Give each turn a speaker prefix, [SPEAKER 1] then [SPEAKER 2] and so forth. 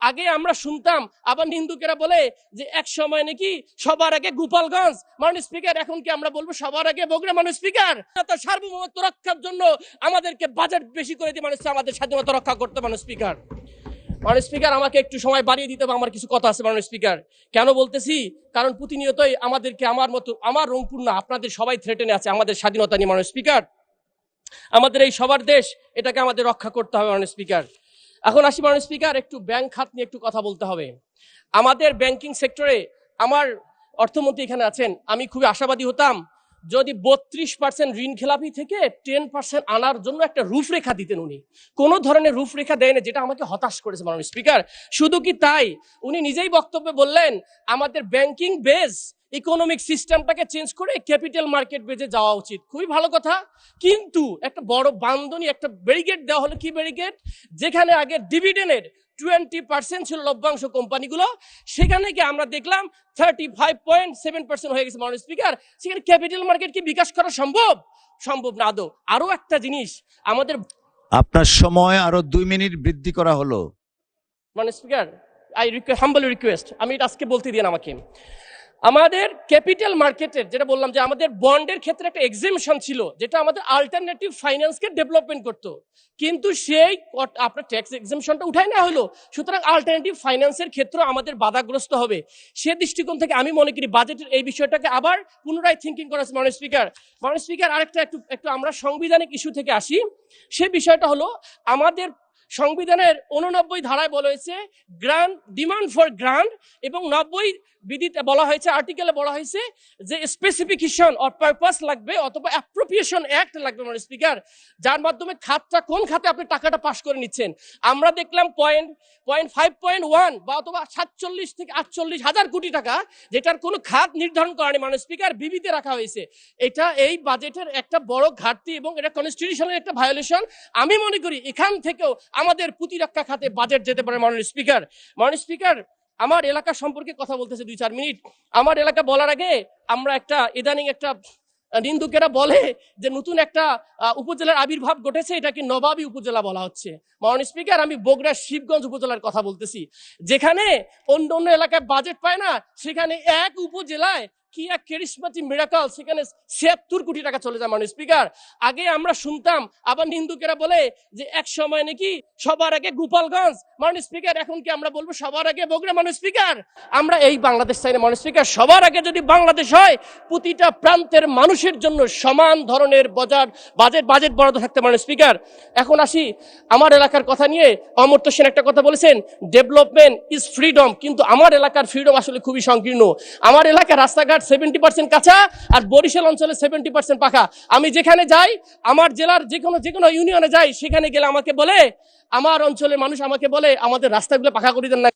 [SPEAKER 1] আগে আমরা শুনতাম, আবার নিন্দুকেরা বলে যে এক সময় নাকি সবার আগে গোপালগঞ্জ। মাননীয় স্পিকার, এখন কি আমরা বলবো সবার আগে বগুড়া? মাননীয় স্পিকার, তার সার্বভৌমত্ব রক্ষার জন্য আমাদেরকে বাজেট বেশি করে দিয়ে মানুষ আমাদের স্বাধীনতা রক্ষা করতে। মাননীয় স্পিকার, মাননীয় স্পিকার, আমাকে একটু সময় বাড়িয়ে দিতে হবে, আমার কিছু কথা আছে। মাননীয় স্পিকার, কেন বলতেছি? কারণ প্রতিনিয়তই আমাদেরকে আমার মতো, আমার রংপুর না, আপনাদের সবাই থ্রেটেনে আছে আমাদের স্বাধীনতা নিয়ে। মাননীয় স্পিকার, আমাদের এই সবার দেশ, এটাকে আমাদের রক্ষা করতে হবে। মাননীয় স্পিকার, এখন আসি মাননীয় স্পিকার, একটু ব্যাংক খাত নিয়ে একটু কথা বলতে হবে। আমাদের ব্যাংকিং সেক্টরে, আমার অর্থমন্ত্রী এখানে আছেন, আমি খুবই আশাবাদী হতাম যদি 32% ঋণ খেলাপি থেকে 10% আনার জন্য একটা রূপরেখা দিতেন। উনি কোনো ধরনের রূপরেখা দেয় না, যেটা আমাকে হতাশ করেছে। মাননীয় স্পিকার, শুধু কি তাই, উনি নিজেই বক্তব্যে বললেন আমাদের ব্যাংকিং বেস ইকোনমিক সিস্টেমটাকে চেঞ্জ করে ক্যাপিটাল মার্কেট বেজে যাওয়া উচিত। খুবই ভালো কথা, কিন্তু একটা বড় বান্ধনী, একটা ব্যারিকেড দেওয়া হলো। কি ব্যারিকেড? যেখানে আগে ডিভিডেন্ডের 20% ছিল লভ্যাংশ কোম্পানিগুলো, সেখানে কি আমরা দেখলাম 35.7% হয়ে গেছে। মাননীয় স্পিকার, সেখানে ক্যাপিটাল মার্কেট কি বিকাশ করা সম্ভব? সম্ভব না আদৌ। আরো একটা জিনিস, আমাদের
[SPEAKER 2] আপনার সময় আরো 2 মিনিট বৃদ্ধি করা হলো।
[SPEAKER 1] মাননীয় স্পিকার, হাম্বল রিকোয়েস্ট, আমি এটা আজকে বলতে দিন আমাকে। আমাদের ক্যাপিটাল মার্কেটের যেটা বললাম যে আমাদের বন্ডের ক্ষেত্রে একটা এক্সেমশন ছিল, যেটা আমাদের অল্টারনেটিভ ফাইন্যান্সকে ডেভেলপমেন্ট করতো, কিন্তু সেই আপনার ট্যাক্স এক্সেমশনটা উঠাই না হলো। সুতরাং অল্টারনেটিভ ফাইন্যান্সের ক্ষেত্রে আমাদের বাধাগ্রস্ত হবে। সে দৃষ্টিকোণ থেকে আমি মনে করি বাজেটের এই বিষয়টাকে আবার পুনরায় থিঙ্কিং করা আছে। মাননীয় স্পিকার, আরেকটা একটু আমরা সাংবিধানিক ইস্যু থেকে আসি। সে বিষয়টা হলো, আমাদের সংবিধানের 89 ধারায় বলা হয়েছে গ্রান্ট, ডিমান্ড ফর গ্রান্ট, এবং 90 বিধিতে বলা হয়েছে, আর্টিকেলে বলা হয়েছে যে স্পেসিফিকেশন অর পারপাস লাগবে, অথবা অ্যাপ্রোপ্রিয়েশন অ্যাক্ট লাগবে। মাননীয় স্পিকার, যার মাধ্যমে খাতটা কোন খাতে আপনি টাকাটা পাস করে নিচ্ছেন। আমরা দেখলাম 5.1 বা অথবা 47 থেকে 48 হাজার কোটি টাকা, যেটার কোনো খাত নির্ধারণ করা নেই। মাননীয় স্পিকার, বিবিতে রাখা হয়েছে। এটা এই বাজেটের একটা বড় ঘাটতি এবং এটা কনস্টিটিউশনের একটা ভায়োলেশন। আমি মনে করি এখান থেকেও আমাদের প্রতিরক্ষা খাতে বাজেট যেতে পারে। মাননীয় স্পিকার, আমার এলাকা সম্পর্কে কথা বলতেছে 2-4 মিনিট। আমার এলাকা বলার আগে আমরা ইদানিং একটা নিন্দুকেরা বলে যে নতুন একটা উপজেলার আবির্ভাব ঘটেছে, এটাকে নবাবী উপজেলা বলা হচ্ছে। মাননীয় স্পিকার, আমি বগুড়ার শিবগঞ্জ উপজেলার কথা বলতেছি, যেখানে অন্য এলাকায় বাজেট পায় না, সেখানে এক উপজেলায় কি এক ক্যারিসমেটিক মিরাকল, সেখানে 76 কোটি টাকা চলে যায়। মাননীয় স্পিকার, আগে আমরা শুনতাম, আবার নিন্দুকেরা বলে যে এক সময় নাকি সবার আগে গোপালগঞ্জ। মাননীয় স্পিকার, এখন কি আমরা বলবো সবার আগে বগুড়া? মাননীয় স্পিকার, আমরা এই বাংলাদেশ চাই না। মাননীয় স্পিকার, সবার আগে যদি বাংলাদেশ হয়, প্রতিটা প্রান্তের মানুষের জন্য সমান ধরনের বাজেট বরাদ্দ থাকতে। মাননীয় স্পিকার, এখন আসি আমার এলাকার কথা নিয়ে। অমর্ত্য সেন একটা কথা বলেছেন, ডেভেলপমেন্ট ইজ ফ্রিডম, কিন্তু আমার এলাকার ফ্রিডম আসলে খুবই সংকীর্ণ। আমার এলাকার রাস্তাঘাট 70% কাঁচা, আর বরিশাল অঞ্চলে 70% পাকা। আমি যেখানে যাই, আমার জেলার যে কোনো ইউনিয়নে যাই, সেখানে গেলে আমাকে বলে, আমার অঞ্চলের মানুষ আমাকে বলে আমাদের রাস্তাগুলো পাকা করে দেন না।